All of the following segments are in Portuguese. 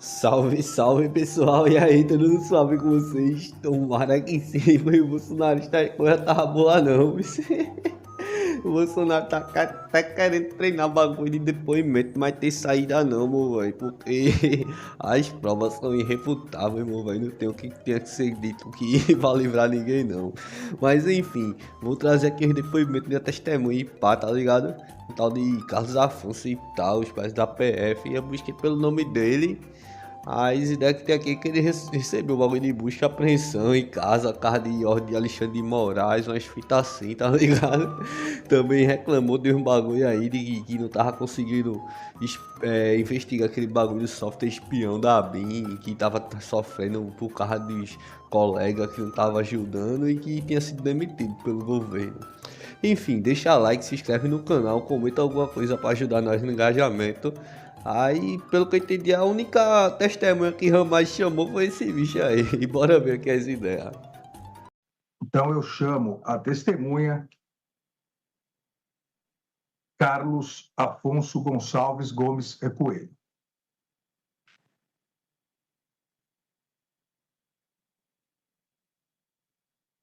Salve, salve pessoal, e aí, tudo suave com vocês? Tomara que sim, mas o Bolsonaro está coisa tava boa não. O Bolsonaro tá querendo treinar bagulho de depoimento, mas tem saída não, meu velho, porque as provas são irrefutáveis, meu velho, não tem o que tenha que ser dito que vai livrar ninguém não. Mas enfim, vou trazer aqui os depoimentos da testemunha e pá, tá ligado? O tal de Carlos Afonso e tal, os pais da PF, e eu busquei pelo nome dele. As ideias que tem aqui é que ele recebeu o bagulho de busca e apreensão em casa, carro de ordem de Alexandre de Moraes, umas fitas assim, tá ligado? Também reclamou de um bagulho aí de que não tava conseguindo investigar aquele bagulho do software espião da BIM, que tava sofrendo por causa dos colegas que não tava ajudando e que tinha sido demitido pelo governo. Enfim, deixa like, se inscreve no canal, comenta alguma coisa para ajudar nós no engajamento. Aí, pelo que eu entendi, a única testemunha que Ramais chamou foi esse bicho aí. E bora ver aqui as ideias. Então, eu chamo a testemunha Carlos Afonso Gonçalves Gomes Coelho.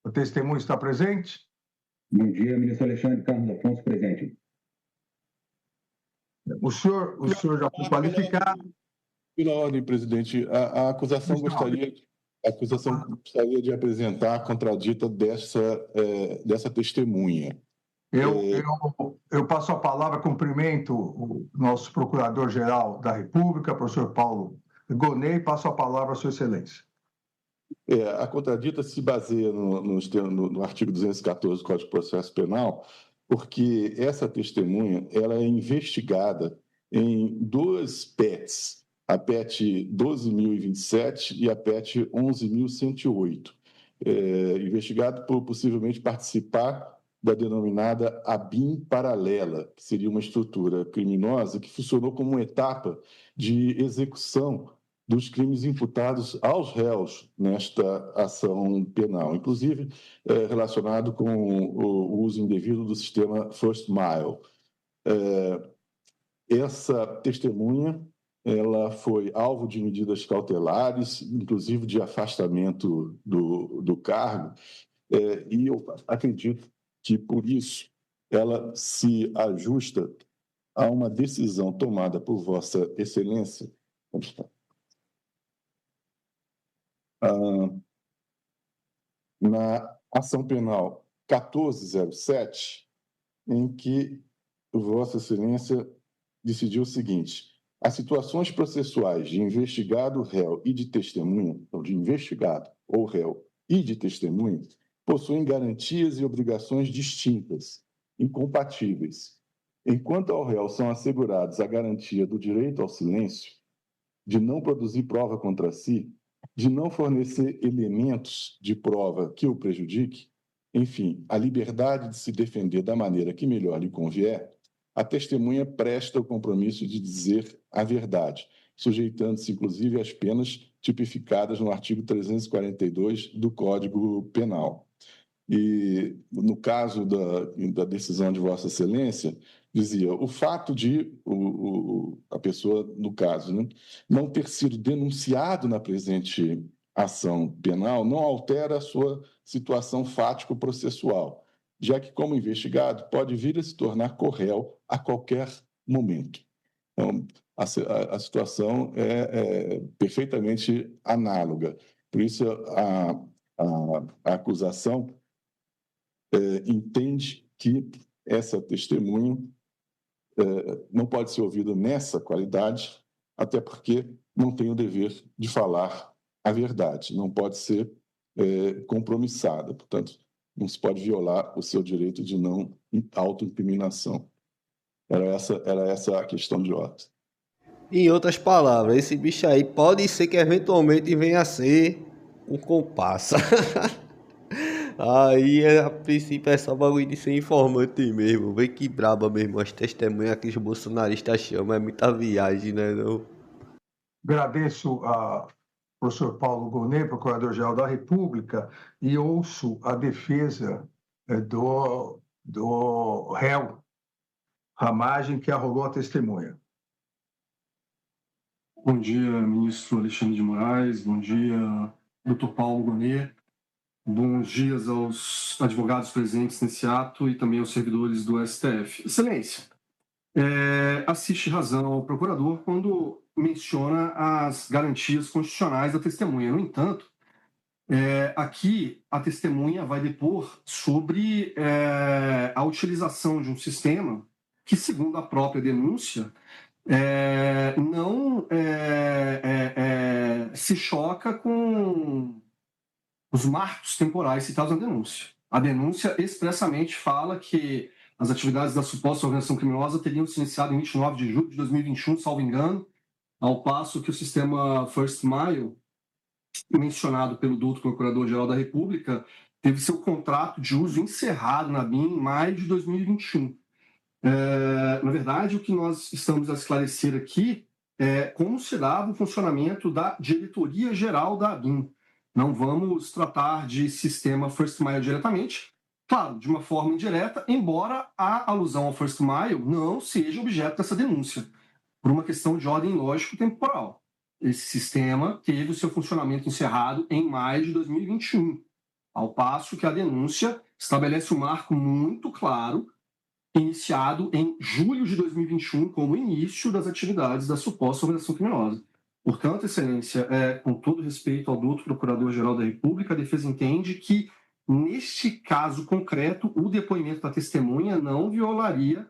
O testemunho está presente? Bom dia, ministro Alexandre Carlos Afonso, presente. O senhor já foi qualificado? Pela ordem, presidente, a acusação gostaria de apresentar a contradita dessa testemunha. Eu passo a palavra, cumprimento o nosso Procurador-Geral da República, professor Paulo Gonê, e passo a palavra à sua excelência. A contradita se baseia no artigo 214 do Código de Processo Penal, porque essa testemunha ela é investigada em duas PETs, a PET 12.027 e a PET 11.108, investigado por possivelmente participar da denominada ABIN paralela, que seria uma estrutura criminosa que funcionou como uma etapa de execução dos crimes imputados aos réus nesta ação penal, inclusive relacionado com o uso indevido do sistema First Mile. Essa testemunha ela foi alvo de medidas cautelares, inclusive de afastamento do cargo, e eu acredito que, por isso, ela se ajusta a uma decisão tomada por Vossa Excelência na ação penal 1407, em que Vossa Excelência decidiu o seguinte: as situações processuais de investigado, réu e de testemunha, ou de investigado ou réu e de testemunha, possuem garantias e obrigações distintas, incompatíveis. Enquanto ao réu são assegurados a garantia do direito ao silêncio, de não produzir prova contra si, de não fornecer elementos de prova que o prejudique, enfim, a liberdade de se defender da maneira que melhor lhe convier, a testemunha presta o compromisso de dizer a verdade, sujeitando-se, inclusive, às penas tipificadas no artigo 342 do Código Penal. E, no caso da decisão de Vossa Excelência, dizia o fato de a pessoa, no caso, né, não ter sido denunciado na presente ação penal não altera a sua situação fático-processual, já que, como investigado, pode vir a se tornar corréu a qualquer momento. Então, a situação é perfeitamente análoga. Por isso, a acusação entende que essa testemunha não pode ser ouvida nessa qualidade, até porque não tem o dever de falar a verdade, não pode ser compromissada, portanto, não se pode violar o seu direito de não autoincriminação. Era essa a questão de ordem. Em outras palavras, esse bicho aí pode ser que eventualmente venha a ser um comparsa. Aí, a princípio, é só bagulho de ser informante mesmo. Vê que braba mesmo. As testemunhas que os bolsonaristas chamam. É muita viagem, né? Não? Agradeço ao professor Paulo Gonê, Procurador-Geral da República, e ouço a defesa do réu Ramagem, que arrolou a testemunha. Bom dia, ministro Alexandre de Moraes. Bom dia, doutor Paulo Gonet. Bons dias aos advogados presentes nesse ato e também aos servidores do STF. Excelência, assiste razão ao procurador quando menciona as garantias constitucionais da testemunha. No entanto, aqui a testemunha vai depor sobre a utilização de um sistema que, segundo a própria denúncia, não se choca com os marcos temporais citados na denúncia. A denúncia expressamente fala que as atividades da suposta organização criminosa teriam se iniciado em 29 de julho de 2021, salvo engano, ao passo que o sistema First Mile, mencionado pelo doutor Procurador-Geral da República, teve seu contrato de uso encerrado na BIM em maio de 2021. Na verdade, o que nós estamos a esclarecer aqui é como se dava o funcionamento da diretoria-geral da BIM. Não vamos tratar de sistema First Mile diretamente, claro, de uma forma indireta, embora a alusão ao First Mile não seja objeto dessa denúncia, por uma questão de ordem lógico-temporal. Esse sistema teve o seu funcionamento encerrado em maio de 2021, ao passo que a denúncia estabelece um marco muito claro, iniciado em julho de 2021, como início das atividades da suposta organização criminosa. Portanto, Excelência, com todo respeito ao doutor Procurador-Geral da República, a defesa entende que, neste caso concreto, o depoimento da testemunha não violaria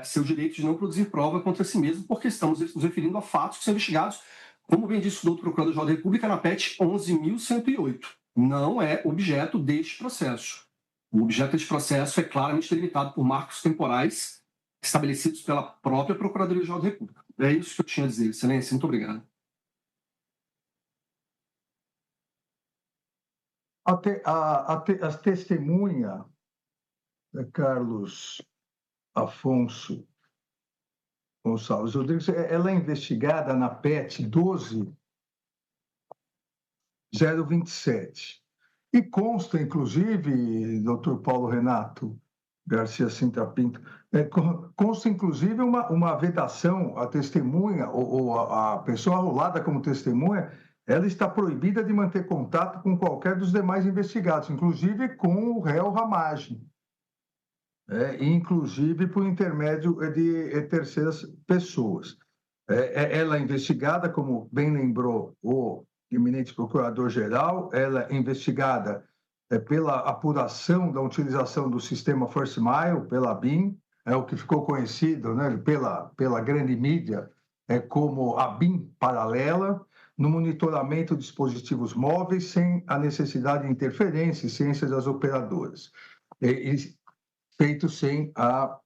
seu direito de não produzir prova contra si mesmo, porque estamos nos referindo a fatos que são investigados, como bem disse o doutor Procurador-Geral da República, na PET 11.108. Não é objeto deste processo. O objeto deste processo é claramente delimitado por marcos temporais estabelecidos pela própria Procuradoria-Geral da República. É isso que eu tinha a dizer, Excelência. Muito obrigado. A testemunha, Carlos Afonso Gonçalves Rodrigues, ela é investigada na PET 12.027. E consta, inclusive, doutor Paulo Renato Garcia Sintra Pinto, consta, inclusive, uma vedação à testemunha, ou a pessoa arrolada como testemunha, ela está proibida de manter contato com qualquer dos demais investigados, inclusive com o réu Ramagem, inclusive por intermédio de terceiras pessoas. Ela é investigada, como bem lembrou o eminente procurador-geral, ela é investigada pela apuração da utilização do sistema First Mile, pela BIM, o que ficou conhecido, né, pela grande mídia como a BIM paralela, no monitoramento de dispositivos móveis sem a necessidade de interferência e ciência das operadoras, feito sem a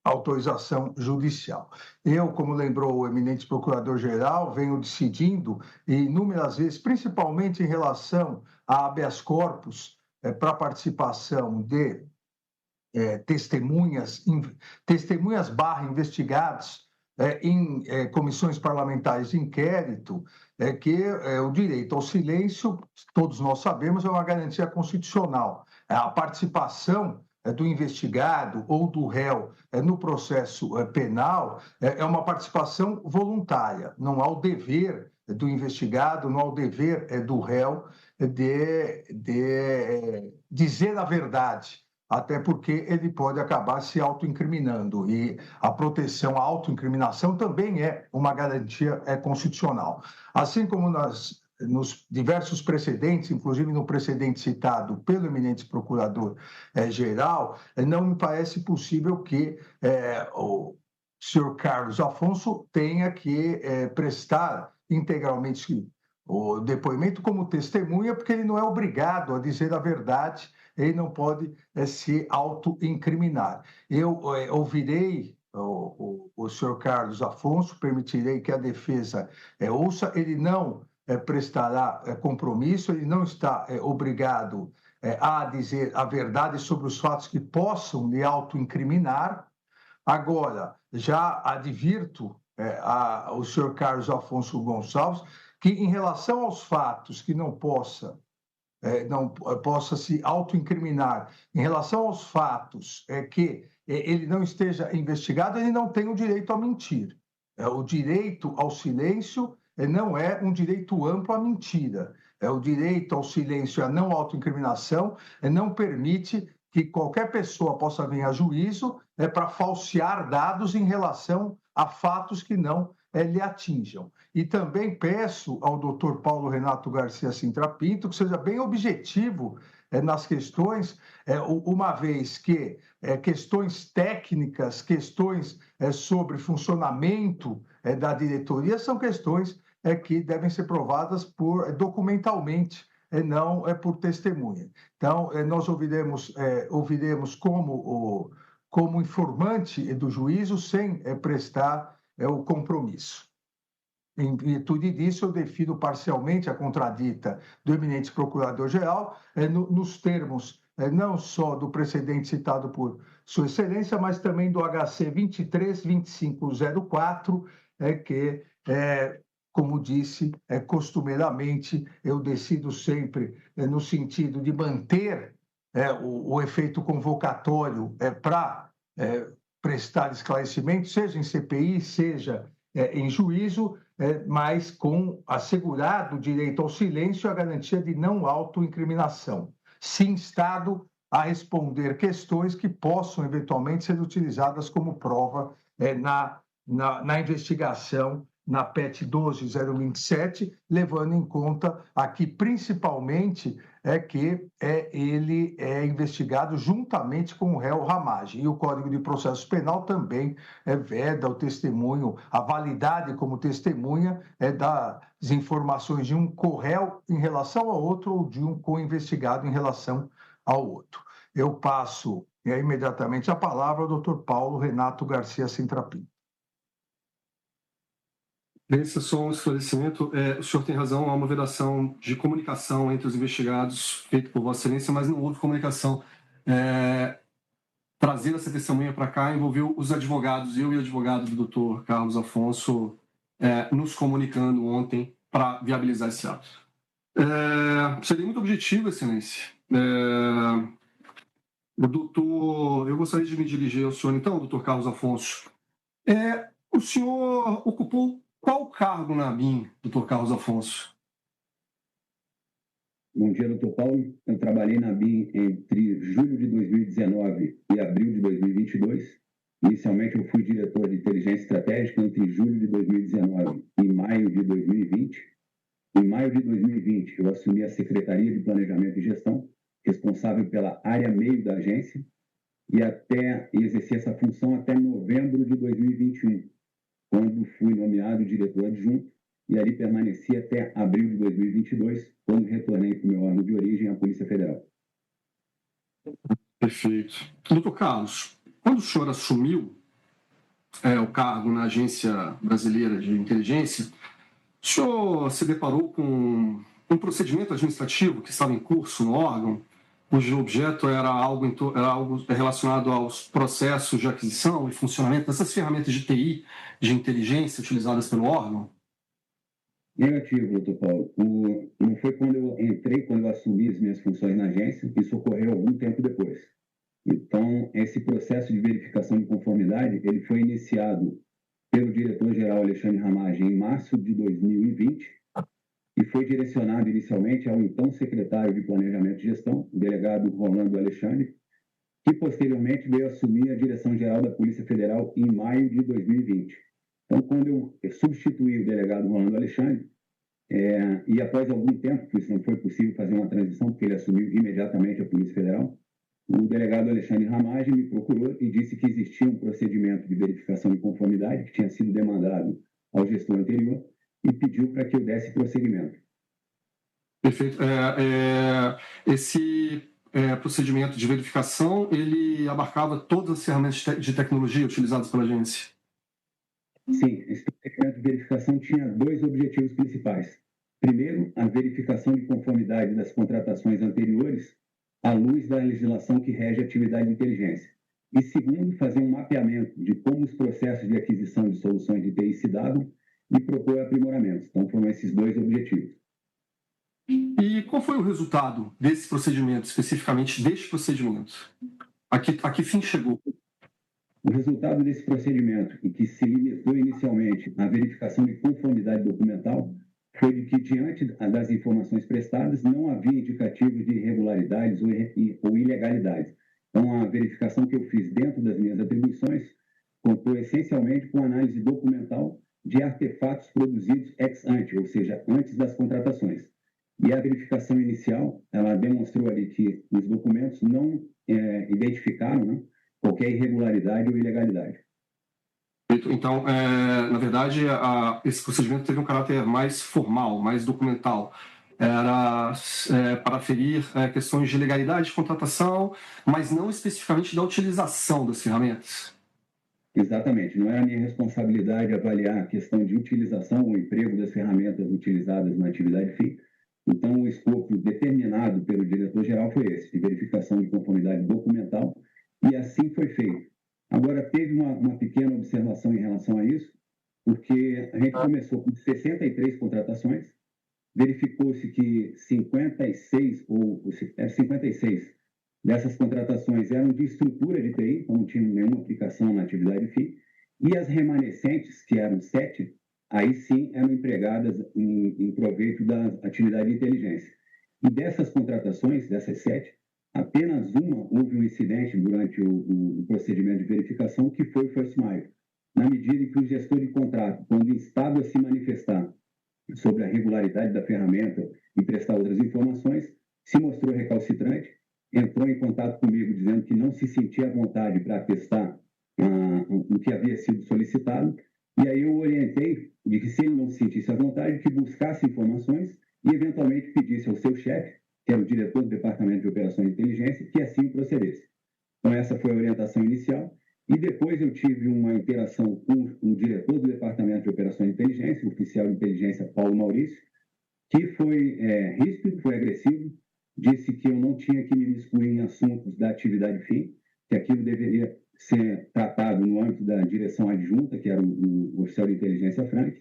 autorização judicial. Eu, como lembrou o eminente procurador-geral, venho decidindo inúmeras vezes, principalmente em relação a habeas corpus para participação de testemunhas / investigados em comissões parlamentares de inquérito, que o direito ao silêncio, todos nós sabemos, é uma garantia constitucional. A participação do investigado ou do réu no processo penal é uma participação voluntária. Não há o dever do investigado, não há o dever do réu de dizer a verdade, até porque ele pode acabar se autoincriminando. E a proteção à autoincriminação também é uma garantia constitucional. Assim como nos diversos precedentes, inclusive no precedente citado pelo eminente procurador-geral, não me parece possível que o senhor Carlos Afonso tenha que prestar integralmente o depoimento como testemunha, porque ele não é obrigado a dizer a verdade, ele não pode se autoincriminar. Eu ouvirei o senhor Carlos Afonso, permitirei que a defesa ouça, ele não prestará compromisso, ele não está obrigado a dizer a verdade sobre os fatos que possam lhe autoincriminar. Agora, já advirto ao senhor Carlos Afonso Gonçalves que, em relação aos fatos que não possa se autoincriminar, em relação aos fatos que ele não esteja investigado, ele não tem o direito a mentir. O direito ao silêncio não é um direito amplo à mentira. O direito ao silêncio e à não autoincriminação não permite que qualquer pessoa possa vir a juízo para falsear dados em relação a fatos que não lhe atinjam. E também peço ao doutor Paulo Renato Garcia Sintra Pinto que seja bem objetivo nas questões, uma vez que questões técnicas, questões sobre funcionamento da diretoria são questões que devem ser provadas documentalmente, não por testemunha. Então, nós ouviremos como informante do juízo sem prestar o compromisso. Em virtude disso, eu defino parcialmente a contradita do eminente procurador-geral nos termos não só do precedente citado por Sua Excelência, mas também do HC 23.2504, que, como disse, costumeiramente eu decido sempre no sentido de manter o efeito convocatório para prestar esclarecimento, seja em CPI, seja em juízo, mas com assegurado o direito ao silêncio e a garantia de não autoincriminação, se instado a responder questões que possam eventualmente ser utilizadas como prova na investigação na PET 12.027, levando em conta aqui principalmente que ele é investigado juntamente com o réu Ramagem. E o Código de Processo Penal também veda o testemunho, a validade como testemunha das informações de um co-réu em relação ao outro ou de um co-investigado em relação ao outro. Eu passo imediatamente a palavra ao doutor Paulo Renato Garcia Sintra Pinto. Esse é só um esclarecimento. O senhor tem razão, há uma vedação de comunicação entre os investigados feita por Vossa Excelência, mas não houve comunicação. Trazer essa testemunha para cá envolveu os advogados, eu e o advogado do doutor Carlos Afonso, nos comunicando ontem para viabilizar esse ato. Seria muito objetivo, Excelência. Eu gostaria de me dirigir ao senhor, então, doutor Carlos Afonso. O senhor ocupou qual cargo na ABIN, doutor Carlos Afonso? Bom dia, doutor Paulo. Eu trabalhei na ABIN entre julho de 2019 e abril de 2022. Inicialmente, eu fui diretor de inteligência estratégica entre julho de 2019 e maio de 2020. Em maio de 2020, eu assumi a Secretaria de Planejamento e Gestão, responsável pela área meio da agência, e exerci essa função até novembro de 2021, quando fui nomeado diretor adjunto, e ali permaneci até abril de 2022, quando retornei para o meu órgão de origem, a Polícia Federal. Perfeito. Doutor Carlos, quando o senhor assumiu o cargo na Agência Brasileira de Inteligência, o senhor se deparou com um procedimento administrativo que estava em curso no órgão, cujo objeto era algo relacionado aos processos de aquisição e funcionamento dessas ferramentas de TI, de inteligência utilizadas pelo órgão? Negativo, doutor Paulo. Não foi quando eu assumi as minhas funções na agência, isso ocorreu algum tempo depois. Então, esse processo de verificação de conformidade, ele foi iniciado pelo diretor-geral Alexandre Ramagem em março de 2020 e foi direcionado inicialmente ao então secretário de Planejamento e Gestão, o delegado Rolando Alexandre, que posteriormente veio assumir a direção-geral da Polícia Federal em maio de 2020. Então, quando eu substituí o delegado Rolando Alexandre, e após algum tempo, porque isso não foi possível fazer uma transição, porque ele assumiu imediatamente a Polícia Federal, o delegado Alexandre Ramagem me procurou e disse que existia um procedimento de verificação de conformidade que tinha sido demandado ao gestor anterior e pediu para que eu desse prosseguimento. Perfeito. Esse procedimento de verificação, ele abarcava todas as ferramentas de tecnologia utilizadas pela agência? Sim, esse procedimento de verificação tinha dois objetivos principais. Primeiro, a verificação de conformidade das contratações anteriores à luz da legislação que rege a atividade de inteligência. E segundo, fazer um mapeamento de como os processos de aquisição de soluções de TI se davam e propor aprimoramentos. Então, foram esses dois objetivos. E qual foi o resultado desse procedimento, especificamente deste procedimento? A que fim chegou? O resultado desse procedimento, em que se limitou inicialmente à verificação de conformidade documental, foi de que, diante das informações prestadas, não havia indicativos de irregularidades ou ilegalidades. Então, a verificação que eu fiz dentro das minhas atribuições contou essencialmente com análise documental de artefatos produzidos ex ante, ou seja, antes das contratações. E a verificação inicial, ela demonstrou ali que os documentos não identificaram, né, qualquer irregularidade ou ilegalidade. Então, na verdade, esse procedimento teve um caráter mais formal, mais documental. Era para aferir questões de legalidade de contratação, mas não especificamente da utilização das ferramentas. Exatamente. Não era minha responsabilidade avaliar a questão de utilização ou emprego das ferramentas utilizadas na atividade FII. Então, o escopo determinado pelo diretor-geral foi esse, de verificação de conformidade documental, e assim foi feito. Agora, teve uma pequena observação em relação a isso, porque a gente começou com 63 contratações, verificou-se que 56 dessas contratações eram de estrutura de TI, então não tinham nenhuma aplicação na atividade FII, e as remanescentes, que eram 7, aí sim eram empregadas em proveito da atividade de inteligência. E dessas contratações, dessas 7, apenas uma houve um incidente durante o procedimento de verificação, que foi o First Mile, na medida em que o gestor de contrato, quando instado a se manifestar sobre a regularidade da ferramenta e prestar outras informações, se mostrou recalcitrante, entrou em contato comigo dizendo que não se sentia à vontade para atestar o que havia sido solicitado, e aí eu orientei de que, se ele não se sentisse à vontade, que buscasse informações e eventualmente pedisse ao seu chefe, que era o diretor do Departamento de Operações de Inteligência, que assim procedesse. Então, essa foi a orientação inicial. E depois eu tive uma interação com o diretor do Departamento de Operações de Inteligência, o oficial de inteligência Paulo Maurício, que foi ríspido, foi agressivo, disse que eu não tinha que me miscuir em assuntos da atividade FII, que aquilo deveria ser tratado no âmbito da direção adjunta, que era o oficial de inteligência Frank,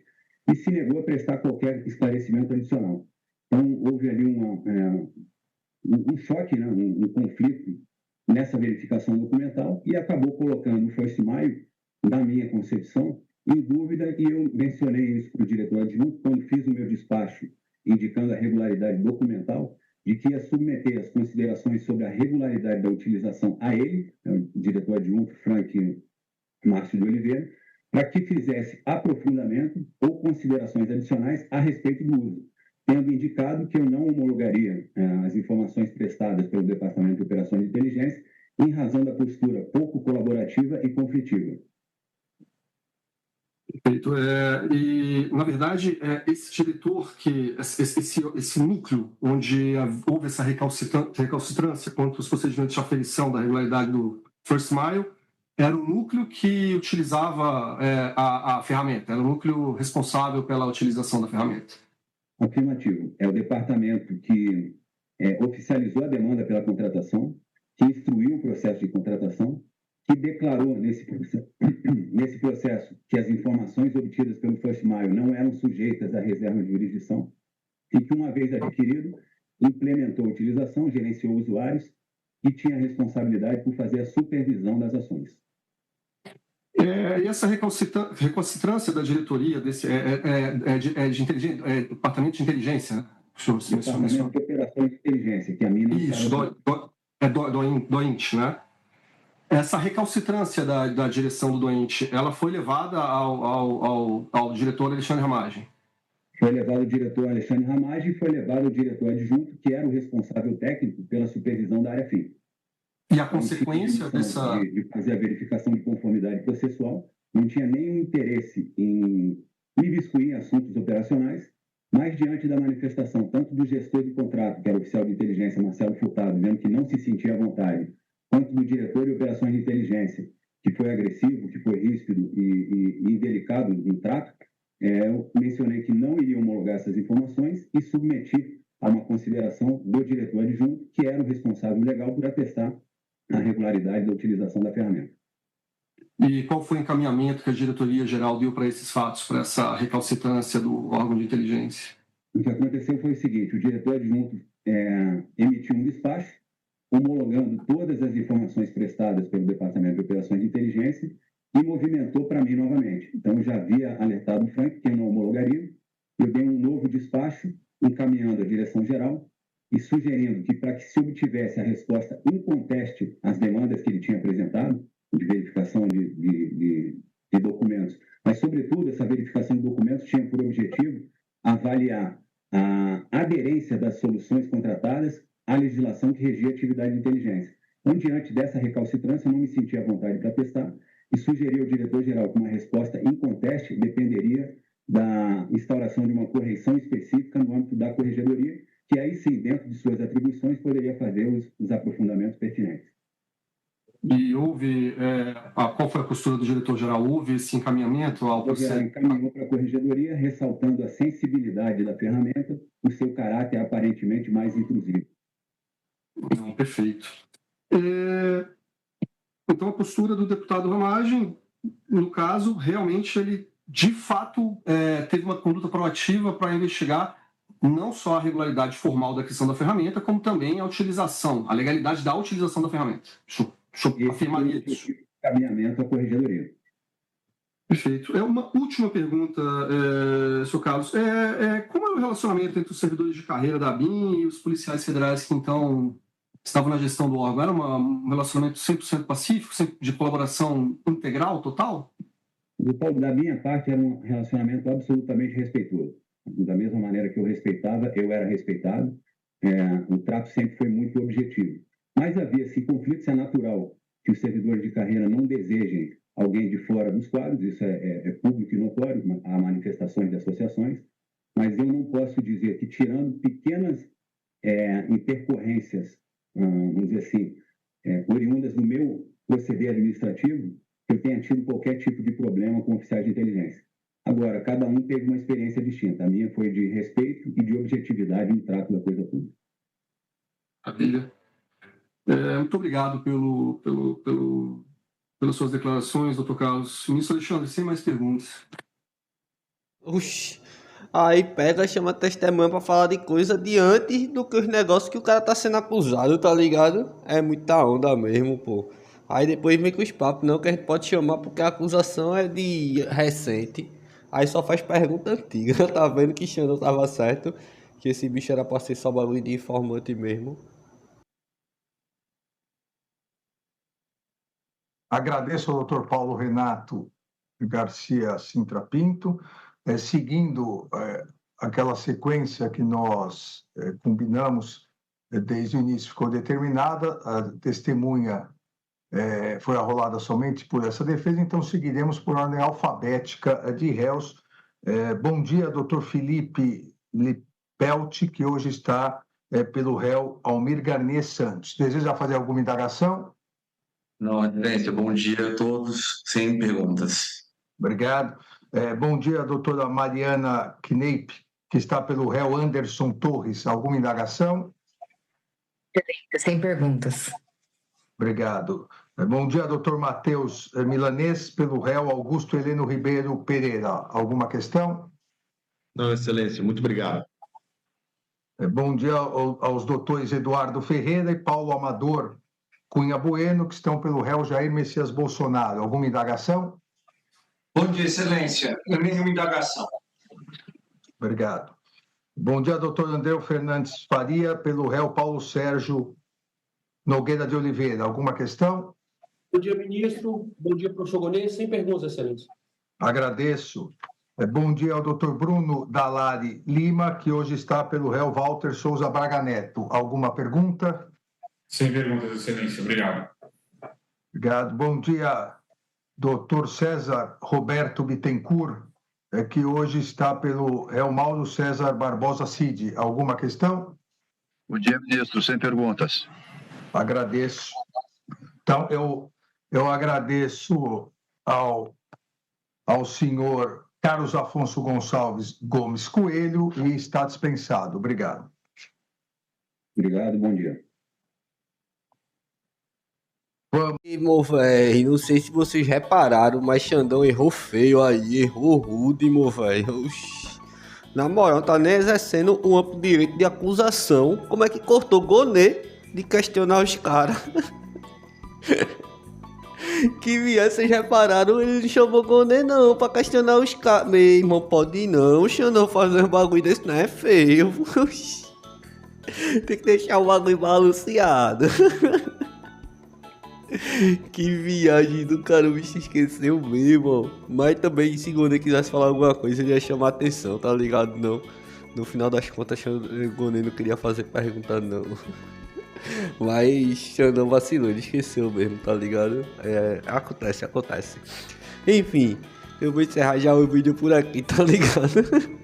e se negou a prestar qualquer esclarecimento adicional. Então, houve ali um choque, né, um conflito nessa verificação documental, e acabou colocando o First Mile, na minha concepção, em dúvida, e eu mencionei isso para o diretor adjunto quando fiz o meu despacho indicando a regularidade documental, de que ia submeter as considerações sobre a regularidade da utilização a ele, o diretor adjunto Frank Márcio de Oliveira, para que fizesse aprofundamento ou considerações adicionais a respeito do uso, tendo indicado que eu não homologaria as informações prestadas pelo Departamento de Operações de Inteligência em razão da postura pouco colaborativa e conflitiva. Perfeito. E, na verdade, esse diretor, esse núcleo onde houve essa recalcitrância contra os procedimentos de aferição da regularidade do First Mile, era o núcleo que utilizava a ferramenta, era o núcleo responsável pela utilização da ferramenta. Afirmativo. É o departamento que oficializou a demanda pela contratação, que instruiu o processo de contratação, que declarou nesse processo que as informações obtidas pelo First Mile não eram sujeitas à reserva de jurisdição e que, uma vez adquirido, implementou a utilização, gerenciou usuários e tinha a responsabilidade por fazer a supervisão das ações. E essa recalcitrância da diretoria departamento de inteligência, né? Departamento de Operações de Inteligência, que a mina... Isso, DOINT, né? Essa recalcitrância da direção do DOINT, ela foi levada ao diretor Alexandre Ramagem? Foi levado o diretor Alexandre Ramagem e foi levado o diretor adjunto, que era o responsável técnico pela supervisão da área FII. E a consequência dessa... De fazer a verificação de conformidade processual, não tinha nenhum interesse em me viscuir em assuntos operacionais, mas diante da manifestação tanto do gestor de contrato, que era o oficial de inteligência Marcelo Furtado, dizendo que não se sentia à vontade, quanto do diretor de operações de inteligência, que foi agressivo, que foi ríspido e indelicado em trato, eu mencionei que não iria homologar essas informações e submeti a uma consideração do diretor adjunto, que era o responsável legal por atestar a regularidade da utilização da ferramenta. E qual foi o encaminhamento que a diretoria geral deu para esses fatos, para essa recalcitrância do órgão de inteligência? O que aconteceu foi o seguinte: o diretor adjunto emitiu um despacho homologando todas as informações prestadas pelo Departamento de Operações de Inteligência e movimentou para mim novamente. Então, eu já havia alertado o Frank que eu não homologaria, eu dei um novo despacho, encaminhando a direção-geral e sugerindo que, para que se obtivesse a resposta inconteste às demandas que ele tinha apresentado, de verificação de documentos, mas, sobretudo, essa verificação de documentos tinha por objetivo avaliar a aderência das soluções contratadas à legislação que regia a atividade de inteligência. Então, diante dessa recalcitrância, eu não me senti à vontade para testar e sugeri ao diretor-geral que uma resposta inconteste dependeria da instauração de uma correção específica no âmbito da corregedoria, que aí sim, dentro de suas atribuições, poderia fazer os aprofundamentos pertinentes. E houve, qual foi a postura do diretor-geral? Houve esse encaminhamento ao processo? Encaminhou para a corregedoria, ressaltando a sensibilidade da ferramenta, o seu caráter aparentemente mais intrusivo. Não, perfeito. Então, a postura do deputado Ramagem, no caso, realmente ele, de fato, teve uma conduta proativa para investigar não só a regularidade formal da aquisição da ferramenta, como também a utilização, a legalidade da utilização da ferramenta. Deixa eu afirmar isso. Encaminhamento à corregedoria. Perfeito. Uma última pergunta, Sr. Carlos. Como é o relacionamento entre os servidores de carreira da ABIN e os policiais federais que, então, estavam na gestão do órgão? Era um relacionamento 100% pacífico, de colaboração integral, total? Da minha parte, era um relacionamento absolutamente respeitoso. Da mesma maneira que eu respeitava, eu era respeitado. O trato sempre foi muito objetivo. Mas havia-se conflitos, é natural que os servidores de carreira não desejem alguém de fora dos quadros, isso é público e notório, há manifestações de associações, mas eu não posso dizer que, tirando pequenas intercorrências, vamos dizer assim, oriundas do meu proceder administrativo, eu tenha tido qualquer tipo de problema com oficiais de inteligência. Agora, cada um teve uma experiência distinta. A minha foi de respeito e de objetividade no trato da coisa pública. Maravilha. Muito obrigado pelas suas declarações, doutor Carlos. Ministro Alexandre, sem mais perguntas. Oxi. Aí pega, chama testemunha pra falar de coisa de antes do que os negócios que o cara tá sendo acusado, tá ligado? É muita onda mesmo, pô. Aí depois vem com os papos, não, que a gente pode chamar porque a acusação é de recente. Aí só faz pergunta antiga, tá vendo que Xandão tava certo, que esse bicho era pra ser só bagulho de informante mesmo. Agradeço ao doutor Paulo Renato Garcia Sintra Pinto, seguindo aquela sequência que nós combinamos desde o início, ficou determinada, a testemunha foi arrolada somente por essa defesa, então seguiremos por ordem alfabética de réus. Bom dia, doutor Felipe Lipelt, que hoje está pelo réu Almir Garnet Santos. Deseja fazer alguma indagação? Não, Excelência, bom dia a todos, sem perguntas. Obrigado. Bom dia, doutora Mariana Kneip, que está pelo réu Anderson Torres. Alguma indagação? Sem perguntas. Obrigado. Bom dia, doutor Matheus Milanês, pelo réu Augusto Heleno Ribeiro Pereira. Alguma questão? Não, Excelência, muito obrigado. Bom dia aos doutores Eduardo Ferreira e Paulo Amador Cunha Bueno, que estão pelo réu Jair Messias Bolsonaro. Alguma indagação? Bom dia, Excelência. Nenhuma indagação. Obrigado. Bom dia, doutor André Fernandes Faria, pelo réu Paulo Sérgio Nogueira de Oliveira. Alguma questão? Bom dia, ministro. Bom dia, professor Gonês. Sem perguntas, Excelência. Agradeço. Bom dia ao doutor Bruno Dalari Lima, que hoje está pelo réu Walter Souza Braga Neto. Alguma pergunta? Sem perguntas, Excelência. Obrigado. Obrigado. Bom dia, doutor César Roberto Bittencourt, que hoje está pelo réu Mauro César Barbosa Cid. Alguma questão? Bom dia, ministro. Sem perguntas. Agradeço. Então, eu agradeço ao senhor Carlos Afonso Gonçalves Gomes Coelho e está dispensado. Obrigado. Obrigado, bom dia. Meu velho, não sei se vocês repararam, mas Xandão errou feio aí, errou rude, meu velho. Na moral, não tá nem exercendo um amplo direito de acusação. Como é que cortou Gonê de questionar os caras. Que viado, vocês repararam, ele não chamou Gonê não pra questionar os caras. Meu irmão, pode não, Xandão, fazer um bagulho desse não é feio. Tem que deixar o bagulho balanceado. Que viagem do cara, o bicho esqueceu mesmo. Mas também, se Gonê quisesse falar alguma coisa, ele ia chamar atenção, tá ligado? Não. No final das contas, Gonê não queria fazer pergunta, não. Mas Xandão vacilou, ele esqueceu mesmo, tá ligado? Acontece. Enfim, eu vou encerrar já o vídeo por aqui, tá ligado?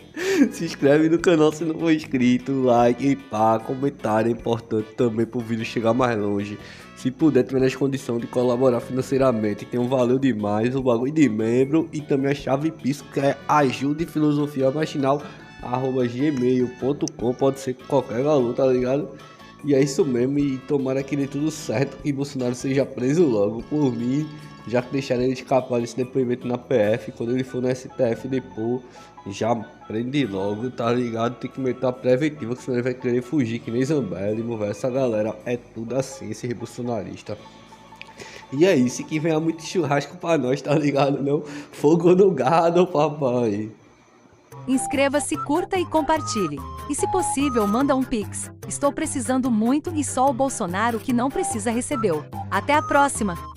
Se inscreve no canal se não for inscrito, like e pá, comentário é importante também pro vídeo chegar mais longe. Se puder, tiver nas condições de colaborar financeiramente, tem um valeu demais, o bagulho de membro e também a chave Pix, que é ajudefilosofiamachinal@gmail.com, pode ser qualquer valor, tá ligado? E é isso mesmo, e tomara que dê tudo certo, que Bolsonaro seja preso logo por mim, já que deixaram ele escapar desse depoimento na PF, quando ele for no STF depois, já prende logo, tá ligado? Tem que meter a preventiva, que senão ele vai querer fugir, que nem Zambelli, mover essa galera, é tudo assim, esse bolsonarista. E é isso, que venha muito churrasco pra nós, tá ligado? Não? Fogo no gado, papai. Inscreva-se, curta e compartilhe. E se possível, manda um Pix. Estou precisando muito e só o Bolsonaro que não precisa recebeu. Até a próxima!